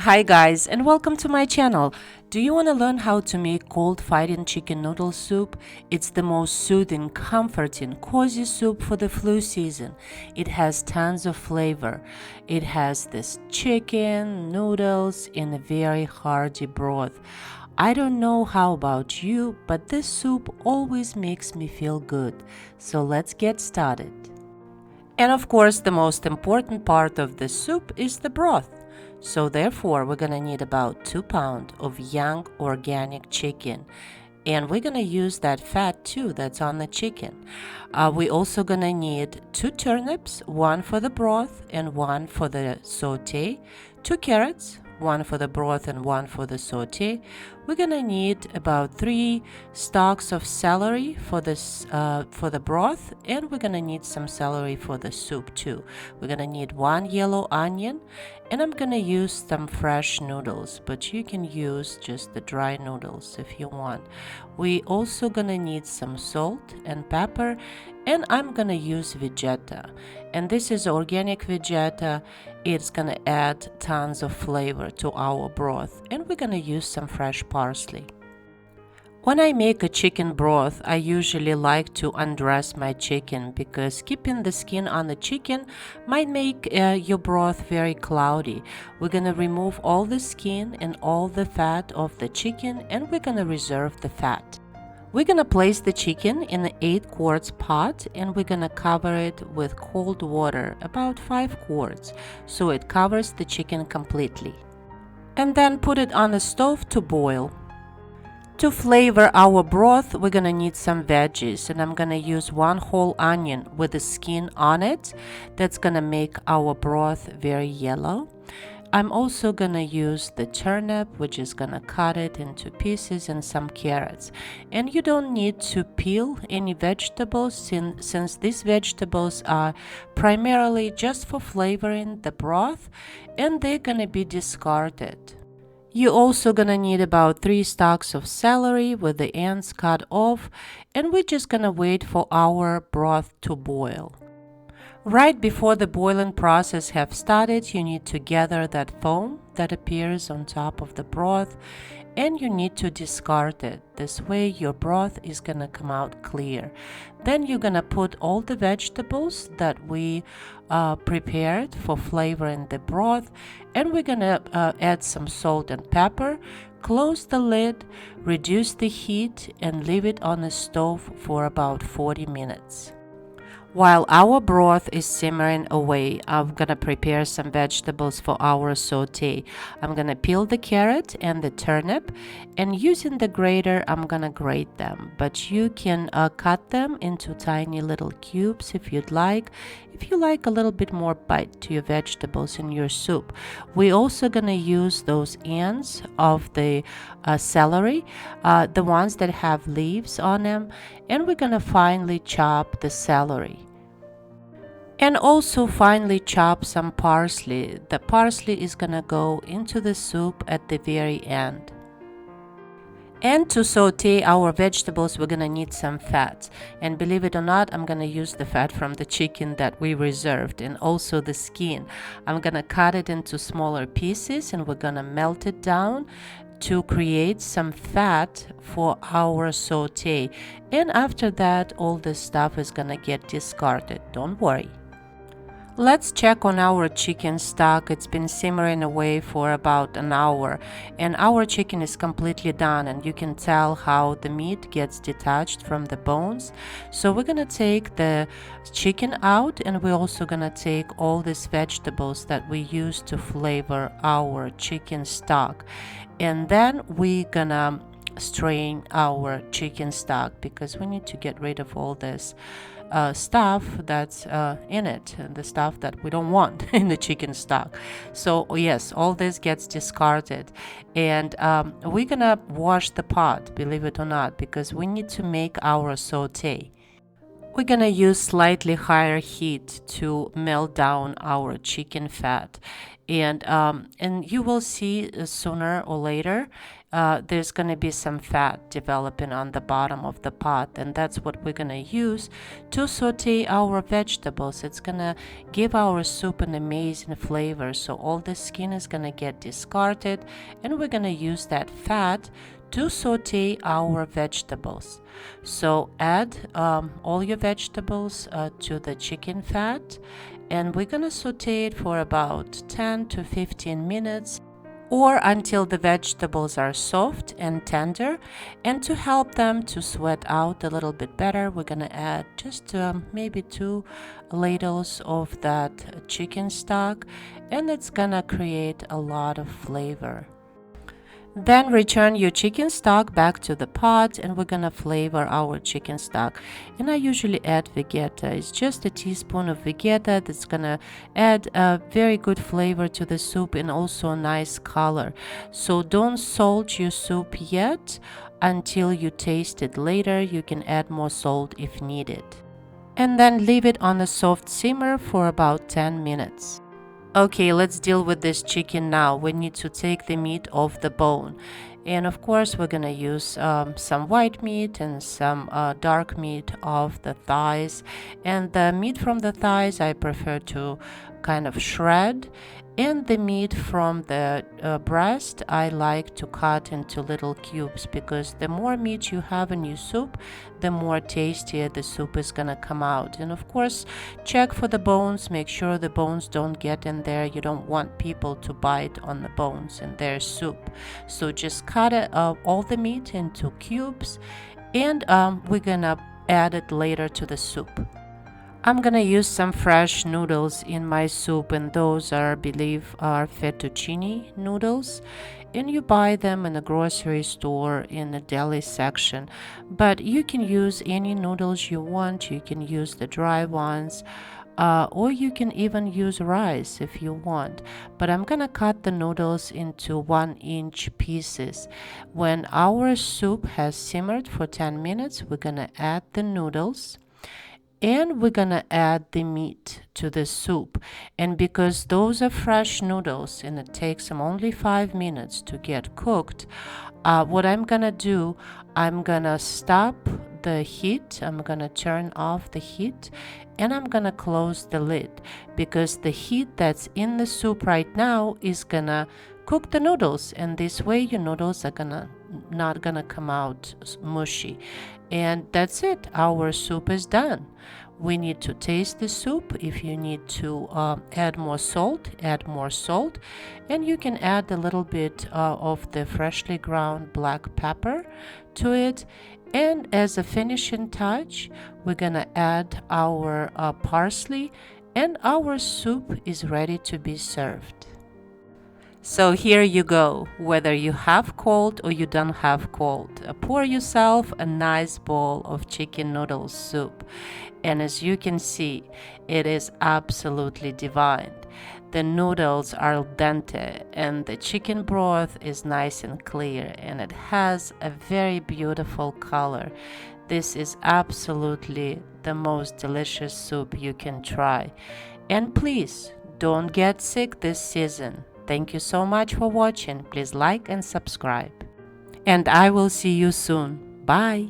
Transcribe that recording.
Hi guys, and welcome to my channel. Do you want to learn how to make cold fighting chicken noodle soup? It's the most soothing, comforting, cozy soup for the flu season. It has tons of flavor. It has this chicken, noodles, and a very hearty broth. I don't know how about you, but this soup always makes me feel good. So let's get started. And of course, the most important part of the soup is the broth. So therefore, we're gonna need about 2 pounds of young organic chicken. And we're gonna use that fat too that's on the chicken. We also gonna need 2 turnips, one for the broth and one for the saute, 2 carrots, one for the broth and one for the saute. We're gonna need about 3 stalks of celery for this for the broth, and we're gonna need some celery for the soup too. We're gonna need 1 yellow onion, and I'm gonna use some fresh noodles, but you can use just the dry noodles if you want. We also gonna need some salt and pepper, and I'm gonna use Vegetta, and this is organic Vegetta. It's gonna add tons of flavor to our broth, and we're gonna use some fresh parsley. When I make a chicken broth, I usually like to undress my chicken because keeping the skin on the chicken might make your broth very cloudy. We're gonna remove all the skin and all the fat of the chicken, and we're gonna reserve the fat. We're gonna place the chicken in an 8 quarts pot, and we're gonna cover it with cold water, about 5 quarts, so it covers the chicken completely. And then put it on the stove to boil. To flavor our broth, we're gonna need some veggies, and I'm gonna use 1 whole onion with the skin on it. That's gonna make our broth very yellow. I'm also gonna use the turnip, which is gonna cut it into pieces, and some carrots. And you don't need to peel any vegetables since these vegetables are primarily just for flavoring the broth, and they're gonna be discarded. You're also gonna need about 3 stalks of celery with the ends cut off, and we're just gonna wait for our broth to boil. Right before the boiling process have started, you need to gather that foam that appears on top of the broth, and you need to discard it. This way your broth is gonna come out clear. Then you're gonna put all the vegetables that we prepared for flavoring the broth, and we're gonna add some salt and pepper, close the lid, reduce the heat, and leave it on the stove for about 40 minutes. While our broth is simmering away, I'm gonna prepare some vegetables for our saute. I'm gonna peel the carrot and the turnip, and using the grater, I'm gonna grate them. But you can cut them into tiny little cubes if you'd like. If you like a little bit more bite to your vegetables in your soup. We're also gonna use those ends of the celery, the ones that have leaves on them, and we're gonna finely chop the celery. And also finely chop some parsley. The parsley is gonna go into the soup at the very end. And to saute our vegetables, we're gonna need some fat. And believe it or not, I'm gonna use the fat from the chicken that we reserved, and also the skin. I'm gonna cut it into smaller pieces, and we're gonna melt it down to create some fat for our saute. And after that, all this stuff is gonna get discarded. Don't worry. Let's check on our chicken stock. It's been simmering away for about an hour, and our chicken is completely done, and you can tell how the meat gets detached from the bones. So we're gonna take the chicken out, and we're also gonna take all these vegetables that we use to flavor our chicken stock, and then we're gonna strain our chicken stock because we need to get rid of all this stuff that's in it, the stuff that we don't want in the chicken stock. So yes, all this gets discarded, and we're gonna wash the pot, believe it or not, because we need to make our saute. We're gonna use slightly higher heat to melt down our chicken fat, And you will see sooner or later there's going to be some fat developing on the bottom of the pot, and that's what we're going to use to saute our vegetables. It's going to give our soup an amazing flavor. So all the skin is going to get discarded, and we're going to use that fat to saute our vegetables. So add all your vegetables to the chicken fat, and we're gonna saute it for about 10 to 15 minutes, or until the vegetables are soft and tender. And to help them to sweat out a little bit better, we're gonna add just maybe 2 ladles of that chicken stock, and it's gonna create a lot of flavor. Then return your chicken stock back to the pot, and we're gonna flavor our chicken stock. And I usually add Vegetta. It's just a teaspoon of Vegetta that's gonna add a very good flavor to the soup and also a nice color. So don't salt your soup yet until you taste it later. You can add more salt if needed. And then leave it on a soft simmer for about 10 minutes. Okay, let's deal with this chicken now. We need to take the meat off the bone. And of course, we're gonna use some white meat and some dark meat of the thighs. And the meat from the thighs, I prefer to kind of shred. And the meat from the breast, I like to cut into little cubes, because the more meat you have in your soup, the more tastier the soup is gonna come out. And of course, check for the bones, make sure the bones don't get in there. You don't want people to bite on the bones in their soup. So just cut all the meat into cubes, and we're gonna add it later to the soup. I'm gonna use some fresh noodles in my soup, and those are, I believe, are fettuccine noodles, and you buy them in a grocery store in the deli section. But you can use any noodles you want. You can use the dry ones, or you can even use rice if you want. But I'm gonna cut the noodles into 1-inch pieces. When our soup has simmered for 10 minutes, we're gonna add the noodles, and we're gonna add the meat to the soup. And because those are fresh noodles and it takes them only 5 minutes to get cooked, what I'm gonna do, I'm gonna stop the heat, I'm gonna turn off the heat, and I'm gonna close the lid, because the heat that's in the soup right now is gonna cook the noodles, and this way your noodles are not gonna come out mushy. And that's it, our soup is done. We need to taste the soup. If you need to add more salt, add more salt, and you can add a little bit of the freshly ground black pepper to it. And as a finishing touch, we're gonna add our parsley, and our soup is ready to be served. So here you go. Whether you have cold or you don't have cold, pour yourself a nice bowl of chicken noodle soup. And as you can see, it is absolutely divine. The noodles are al dente, and the chicken broth is nice and clear, and it has a very beautiful color. This is absolutely the most delicious soup you can try. And please don't get sick this season. Thank you so much for watching. Please like and subscribe. And I will see you soon. Bye.